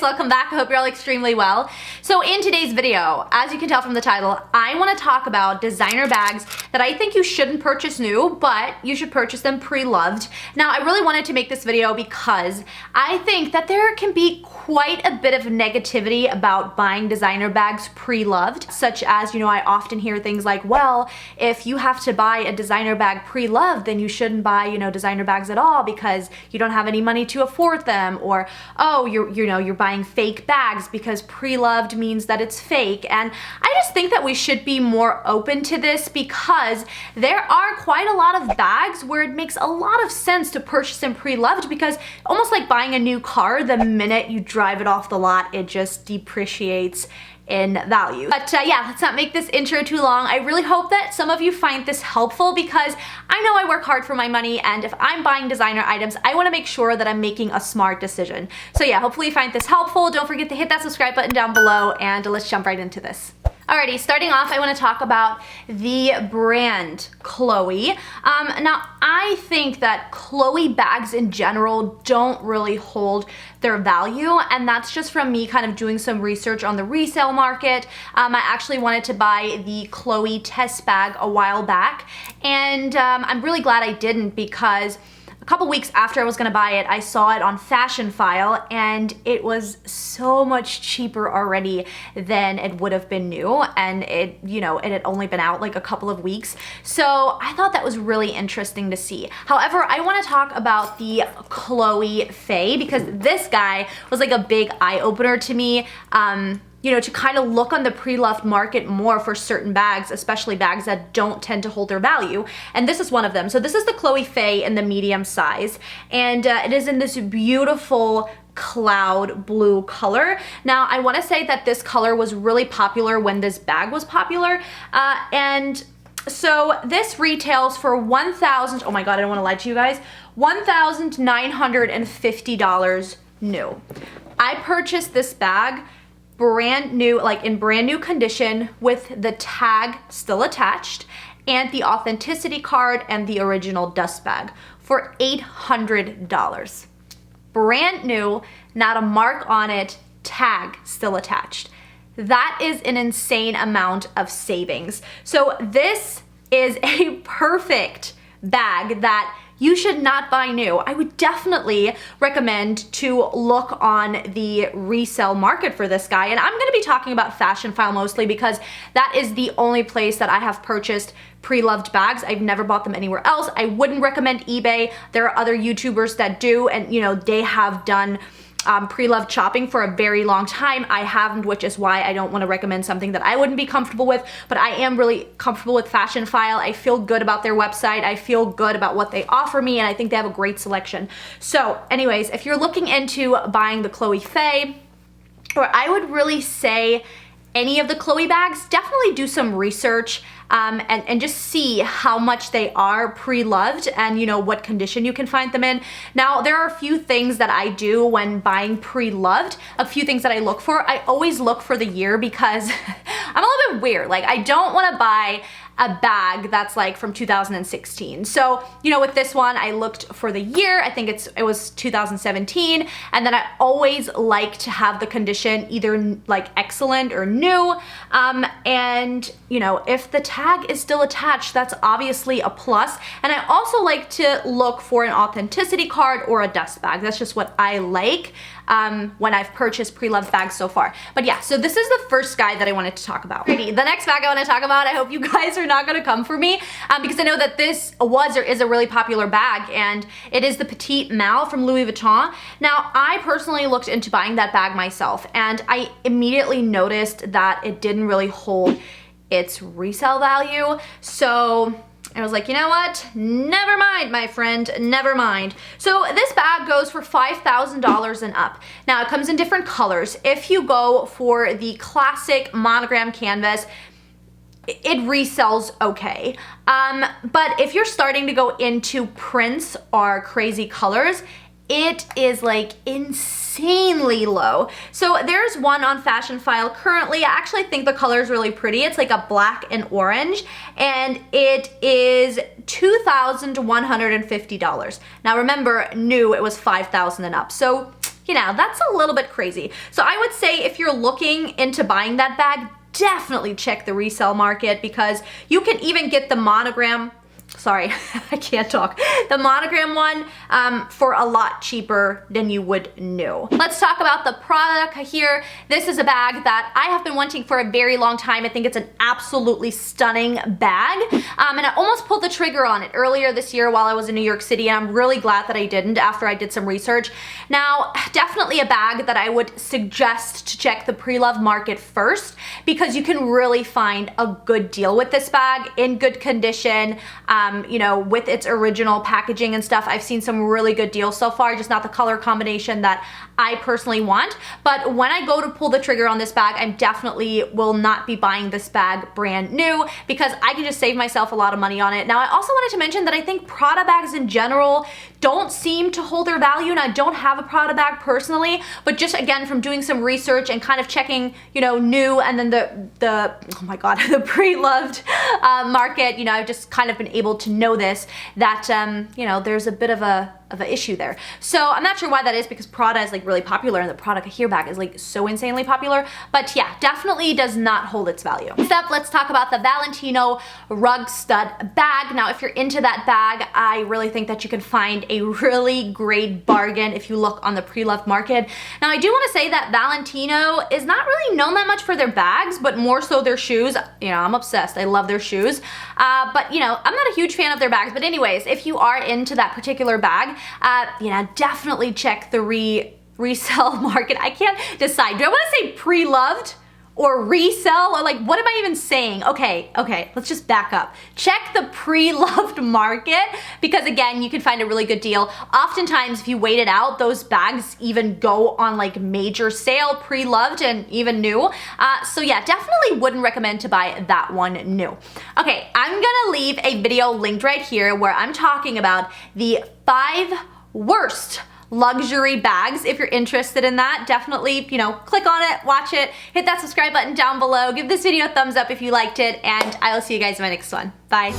Welcome back. I hope you're all extremely well. So in today's video, as you can tell from the title, I want to talk about designer bags that I think you shouldn't purchase new, but you should purchase them pre-loved. Now, I really wanted to make this video because I think that there can be quite a bit of negativity about buying designer bags pre-loved, such as, I often hear things like, well, if you have to buy a designer bag pre-loved, then you shouldn't buy, designer bags at all because you don't have any money to afford them, or, oh, you're buying fake bags because pre-loved means that it's fake. And I just think that we should be more open to this because there are quite a lot of bags where it makes a lot of sense to purchase them pre-loved, because almost like buying a new car, the minute you drive it off the lot, it just depreciates in value. But yeah, let's not make this intro too long. I really hope that some of you find this helpful because I know I work hard for my money, and if I'm buying designer items, I want to make sure that I'm making a smart decision. So yeah, hopefully you find this helpful. Don't forget to hit that subscribe button down below, and let's jump right into this. Alrighty, starting off, I want to talk about the brand Chloe. Now, I think that Chloe bags in general don't really hold their value, and that's just from me kind of doing some research on the resale market. I actually wanted to buy the Chloe test bag a while back, and I'm really glad I didn't, because a couple weeks after I was gonna buy it, I saw it on Fashion File, and it was so much cheaper already than it would have been new, and it had only been out like a couple of weeks. So I thought that was really interesting to see. However, I wanna talk about the Chloe Faye, because this guy was like a big eye-opener to me. To kind of look on the pre-loved market more for certain bags, especially bags that don't tend to hold their value. And this is one of them. So this is the Chloe Faye in the medium size, and it is in this beautiful cloud blue color. Now, I want to say that this color was really popular when this bag was popular, and so this retails for $1,000, oh my god, I don't want to lie to you guys, $1,950 new. I purchased this bag brand new, like in brand new condition, with the tag still attached and the authenticity card and the original dust bag for $800. Brand new, not a mark on it, tag still attached. That is an insane amount of savings. So this is a perfect bag that you should not buy new. I would definitely recommend to look on the resale market for this guy. And I'm gonna be talking about Fashion File mostly because that is the only place that I have purchased pre-loved bags. I've never bought them anywhere else. I wouldn't recommend eBay. There are other YouTubers that do, and they have done pre-loved shopping for a very long time. I haven't, which is why I don't want to recommend something that I wouldn't be comfortable with, but I am really comfortable with Fashion File. I feel good about their website. I feel good about what they offer me, and I think they have a great selection. So anyways, if you're looking into buying the Chloe Faye, or I would really say any of the Chloe bags, definitely do some research and just see how much they are pre-loved and what condition you can find them in. Now, there are a few things that I do when buying pre-loved, a few things that I look for. I always look for the year because I'm a little bit weird. Like, I don't want to buy a bag that's like from 2016. So, with this one, I looked for the year. I think it was 2017. And then I always like to have the condition either like excellent or new. And, if the tag is still attached, that's obviously a plus. And I also like to look for an authenticity card or a dust bag. That's just what I like when I've purchased pre-loved bags so far. But yeah, so this is the first guy that I wanted to talk about. The next bag I want to talk about, I hope you guys are not going to come for me because I know that this was or is a really popular bag, and it is the Petite Mal from Louis Vuitton. Now, I personally looked into buying that bag myself, and I immediately noticed that it didn't really hold its resale value. So I was like, you know what? Never mind, my friend, never mind. So this bag goes for $5,000 and up. Now, it comes in different colors. If you go for the classic monogram canvas, it resells okay. But if you're starting to go into prints or crazy colors, it is like insanely low. So there's one on Fashion File currently. I actually think the color is really pretty. It's like a black and orange, and it is $2,150. Now remember, new, it was $5,000 and up. So, you know, that's a little bit crazy. So I would say if you're looking into buying that bag, definitely check the resale market, because you can even get the monogram, sorry, I can't talk, the monogram one for a lot cheaper than you would new. Let's talk about the product here. This is a bag that I have been wanting for a very long time. I think it's an absolutely stunning bag, and I almost pulled the trigger on it earlier this year while I was in New York City, and I'm really glad that I didn't after I did some research. Now, definitely a bag that I would suggest to check the pre-loved market first, because you can really find a good deal with this bag in good condition. You know, with its original packaging and stuff. I've seen some really good deals so far, just not the color combination that I personally want. But when I go to pull the trigger on this bag, I definitely will not be buying this bag brand new, because I can just save myself a lot of money on it. Now, I also wanted to mention that I think Prada bags in general don't seem to hold their value, and I don't have a Prada bag personally, but just again, from doing some research and kind of checking, you know, new and then the oh my god, the pre-loved market, you know, I've just kind of been able to know this, that you know, there's a bit of an issue there. So I'm not sure why that is, because Prada is like really popular and the Prada Kahir bag is like so insanely popular, but yeah, definitely does not hold its value. Next up, let's talk about the Valentino rug stud bag. Now, if you're into that bag, I really think that you can find a really great bargain if you look on the pre-loved market. Now, I do want to say that Valentino is not really known that much for their bags, but more so their shoes. You know, I'm obsessed. I love their shoes. But you know, I'm not a huge fan of their bags, but anyways, if you are into that particular bag, you know, definitely check the resale market. I can't decide. Do I want to say pre-loved or resell, or like, what am I even saying? Okay, let's just back up. Check the pre-loved market, because again, you can find a really good deal. Oftentimes, if you wait it out, those bags even go on like major sale, pre-loved and even new. So yeah, definitely wouldn't recommend to buy that one new. Okay, I'm gonna leave a video linked right here where I'm talking about the 5 worst luxury bags. If you're interested in that, definitely, you know, click on it, watch it, hit that subscribe button down below, give this video a thumbs up if you liked it, and I will see you guys in my next one. Bye.